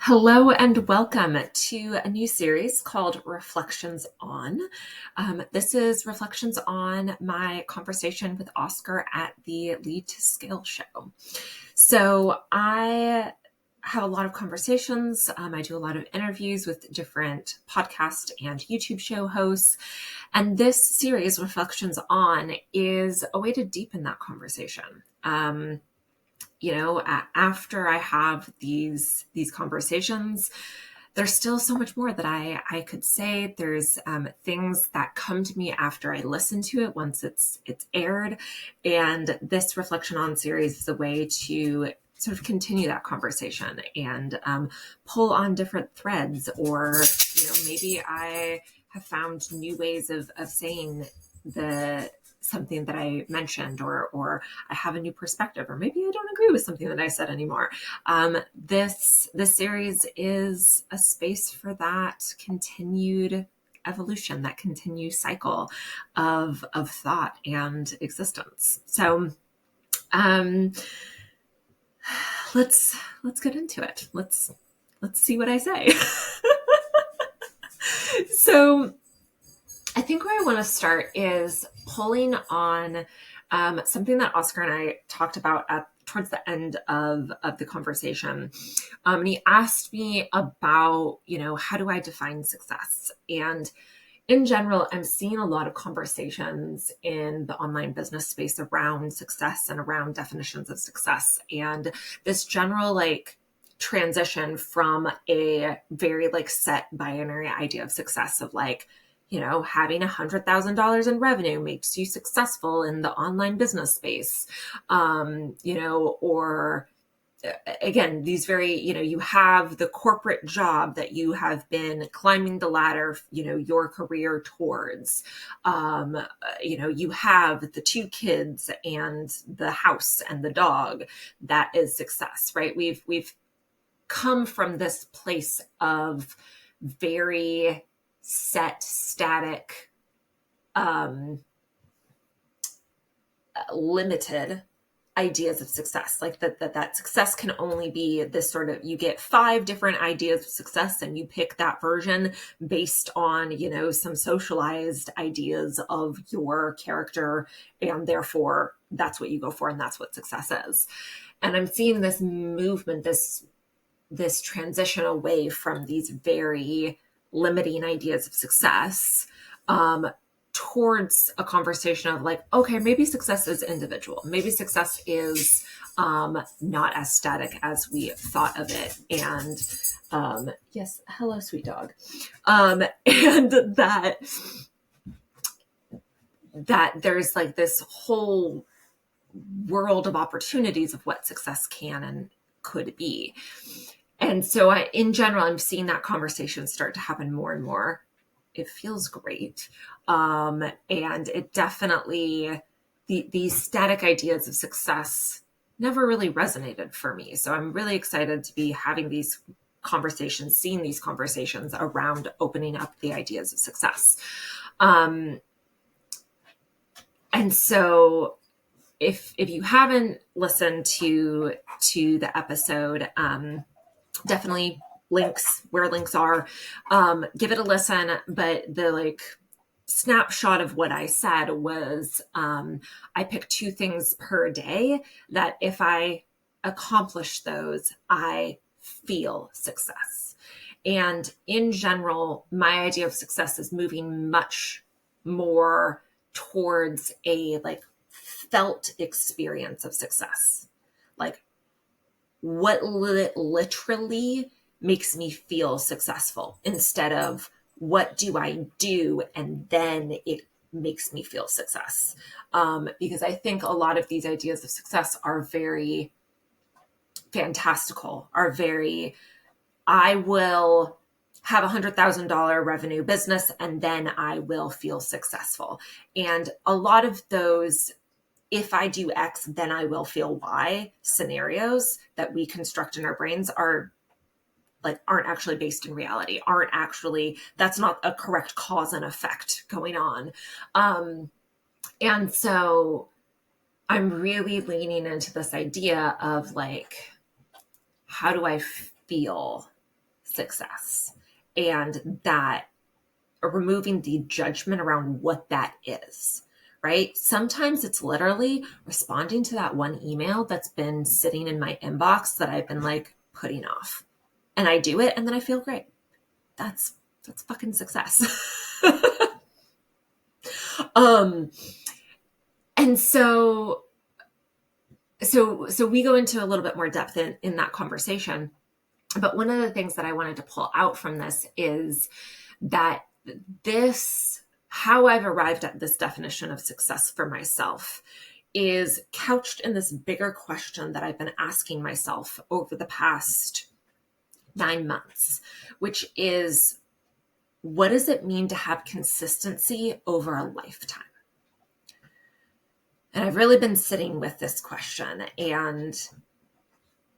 Hello and welcome to a new series called Reflections On. This is Reflections on my conversation with Oscar at the Lead to Scale show. So I have a lot of conversations. I do a lot of interviews with different podcast and YouTube show hosts. And this series, Reflections On, is a way to deepen that conversation. After I have these conversations, there's still so much more that I could say. There's things that come to me after I listen to it once it's aired. And this Reflection On series is a way to sort of continue that conversation and pull on different threads, or maybe I have found new ways of saying something that I mentioned, or I have a new perspective, or maybe I don't agree with something that I said anymore. This series is a space for that continued evolution, that continued cycle of thought and existence. So let's get into it. Let's see what I say. So I think where I want to start is pulling on something that Oscar and I talked about towards the end of the conversation. And he asked me about, how do I define success? And in general, I'm seeing a lot of conversations in the online business space around success and around definitions of success. And this general transition from a very set binary idea of success of having $100,000 in revenue makes you successful in the online business space. Or again, these very, you have the corporate job that you have been climbing the ladder, your career towards. You have the 2 kids and the house and the dog. That is success, right? We've come from this place of very set, static, limited ideas of success. That success can only be this sort of, you get 5 different ideas of success and you pick that version based on, some socialized ideas of your character. And therefore that's what you go for. And that's what success is. And I'm seeing this movement, this transition away from these very limiting ideas of success, towards a conversation of okay, maybe success is individual. Maybe success is not as static as we thought of it. And yes, hello, sweet dog. And that there's this whole world of opportunities of what success can and could be. And so in general, I'm seeing that conversation start to happen more and more. It feels great. And it definitely, these static ideas of success never really resonated for me. So I'm really excited to be having these conversations, seeing these conversations around opening up the ideas of success. And so if you haven't listened to the episode, definitely links where links are, give it a listen. But the snapshot of what I said was, I pick 2 things per day that if I accomplish those, I feel success. And in general, my idea of success is moving much more towards a felt experience of success. What literally makes me feel successful, instead of what do I do and then it makes me feel success. Because I think a lot of these ideas of success are very fantastical, are very, I will have $100,000 revenue business and then I will feel successful. And a lot of those, if I do X, then I will feel Y scenarios that we construct in our brains aren't actually based in reality, that's not a correct cause and effect going on. And so I'm really leaning into this idea of how do I feel success, and that removing the judgment around what that is, right? Sometimes it's literally responding to that one email that's been sitting in my inbox that I've been like putting off. And I do it and then I feel great. That's fucking success. And so we go into a little bit more depth in that conversation. But one of the things that I wanted to pull out from this is that how I've arrived at this definition of success for myself is couched in this bigger question that I've been asking myself over the past 9 months, which is, what does it mean to have consistency over a lifetime? And I've really been sitting with this question, and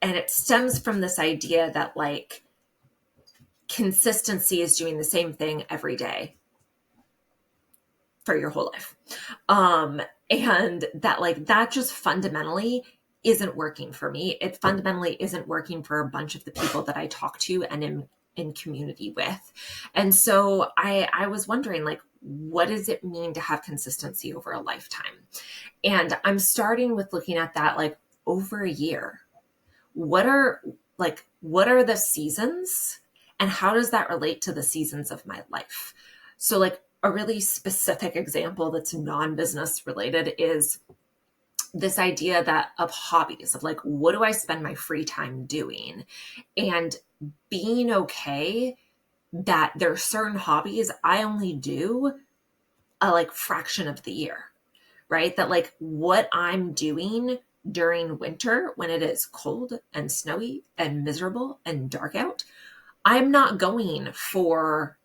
it stems from this idea that like consistency is doing the same thing every day for your whole life. And that like, that just fundamentally isn't working for me. It fundamentally isn't working for a bunch of the people that I talk to and am in community with. And so I was wondering, like, what does it mean to have consistency over a lifetime? And I'm starting with looking at that like over a year. What are the seasons, and how does that relate to the seasons of my life? So like a really specific example that's non-business related is this idea that of hobbies, of like, what do I spend my free time doing? And being okay that there are certain hobbies I only do a like fraction of the year, right? That like what I'm doing during winter when it is cold and snowy and miserable and dark out, I'm not going for,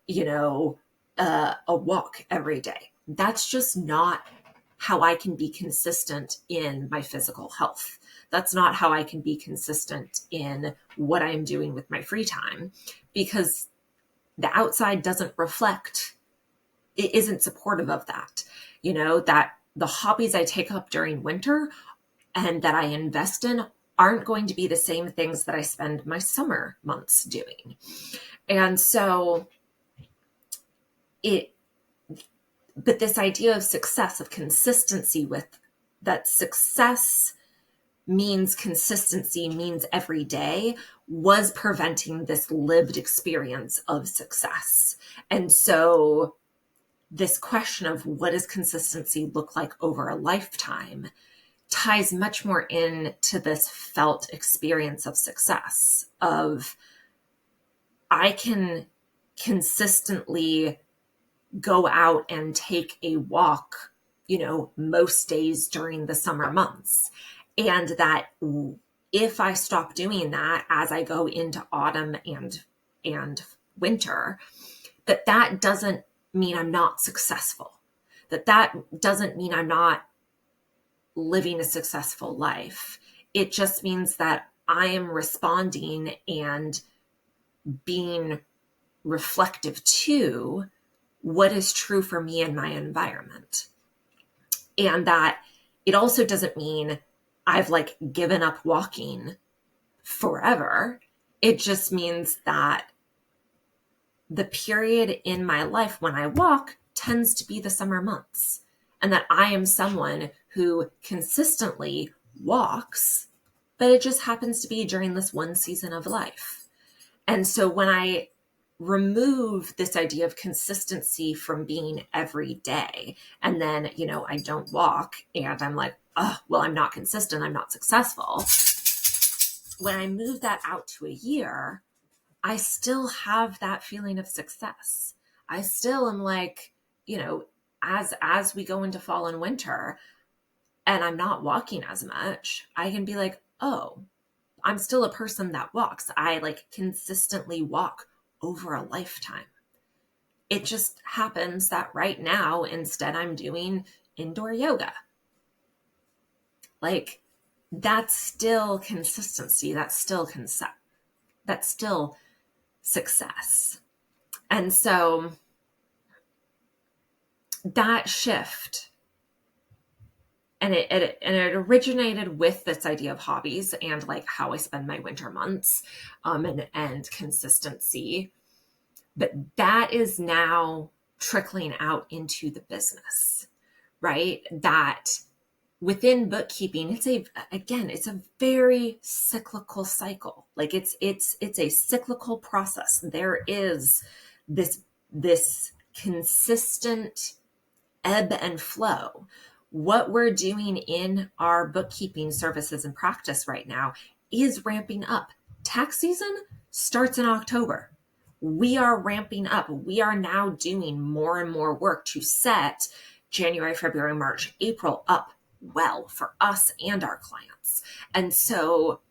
a walk every day. That's just not how I can be consistent in my physical health. That's not how I can be consistent in what I'm doing with my free time, because the outside doesn't reflect, it isn't supportive of that. That the hobbies I take up during winter and that I invest in aren't going to be the same things that I spend my summer months doing. And so but this idea of success, of consistency, with that success means consistency, means every day, was preventing this lived experience of success. And so this question of what does consistency look like over a lifetime ties much more into this felt experience of success, of I can consistently go out and take a walk, most days during the summer months. And that if I stop doing that as I go into autumn and winter, that doesn't mean I'm not successful. That doesn't mean I'm not living a successful life. It just means that I am responding and being reflective to what is true for me and my environment. And that it also doesn't mean I've like given up walking forever. It just means that the period in my life when I walk tends to be the summer months, and that I am someone who consistently walks, but it just happens to be during this one season of life. And so when I remove this idea of consistency from being every day, and then, I don't walk and I'm like, oh, well, I'm not consistent, I'm not successful. When I move that out to a year, I still have that feeling of success. I still am like, as we go into fall and winter and I'm not walking as much, I can be like, oh, I'm still a person that walks. I like consistently walk over a lifetime. It just happens that right now, instead, I'm doing indoor yoga. Like, that's still consistency. That's still success. And so that shift and it originated with this idea of hobbies and like how I spend my winter months, and consistency. But that is now trickling out into the business, right? That within bookkeeping, it's a very cyclical cycle. Like it's a cyclical process. There is this consistent ebb and flow. What we're doing in our bookkeeping services and practice right now is ramping up. Tax season starts in October. We are ramping up. We are now doing more and more work to set January, February, March, April up well for us and our clients. And so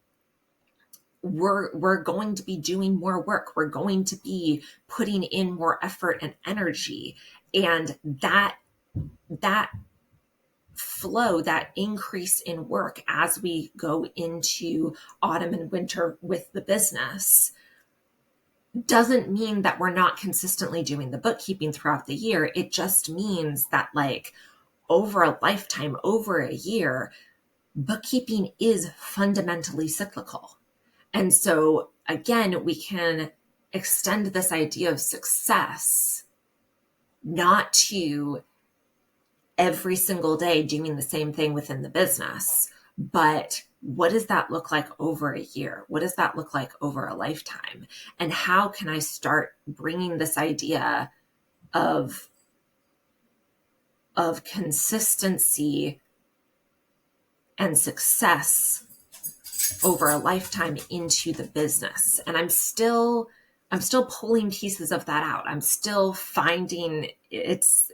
we're going to be doing more work. We're going to be putting in more effort and energy. And that flow, that increase in work as we go into autumn and winter with the business doesn't mean that we're not consistently doing the bookkeeping throughout the year. It just means that like over a lifetime, over a year, bookkeeping is fundamentally cyclical. And so again, we can extend this idea of success not to every single day doing the same thing within the business, but what does that look like over a year? What does that look like over a lifetime? And how can I start bringing this idea of consistency and success over a lifetime into the business? And I'm still pulling pieces of that out. I'm still finding it's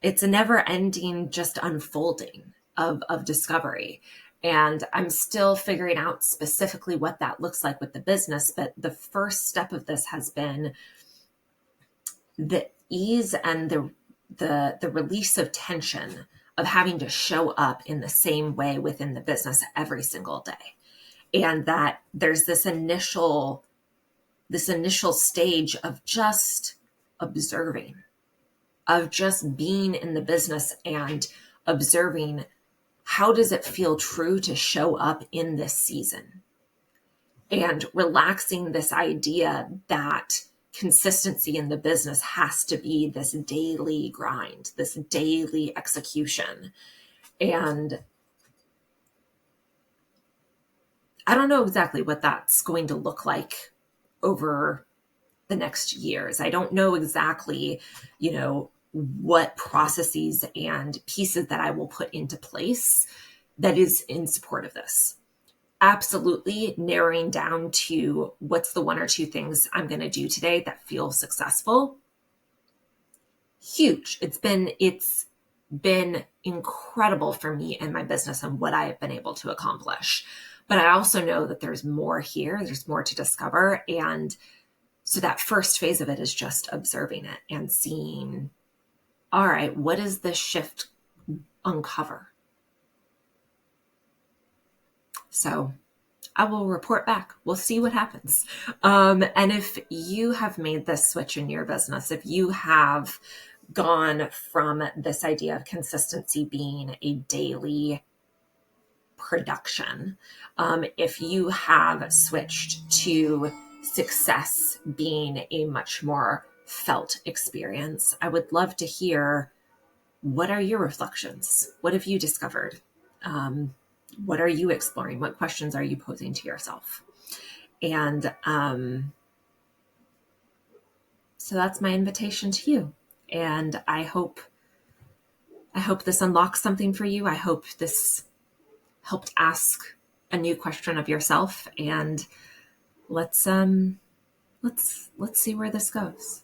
a never ending just unfolding of discovery. And I'm still figuring out specifically what that looks like with the business. But the first step of this has been the ease and the release of tension of having to show up in the same way within the business every single day. And that there's this initial stage of just observing, of just being in the business and observing, how does it feel true to show up in this season? And relaxing this idea that consistency in the business has to be this daily grind, this daily execution. And I don't know exactly what that's going to look like over the next years. I don't know exactly, what processes and pieces that I will put into place that is in support of this. Absolutely narrowing down to what's the one or two things I'm going to do today that feel successful. Huge. It's been incredible for me and my business and what I have been able to accomplish. But I also know that there's more here. There's more to discover. And so that first phase of it is just observing it and seeing, all right, what does this shift uncover? So I will report back. We'll see what happens. And if you have made this switch in your business, if you have gone from this idea of consistency being a daily production, if you have switched to success being a much more felt experience, I would love to hear, what are your reflections? What have you discovered? What are you exploring? What questions are you posing to yourself? And so that's my invitation to you. And I hope this unlocks something for you. I hope this helped ask a new question of yourself. And let's see where this goes.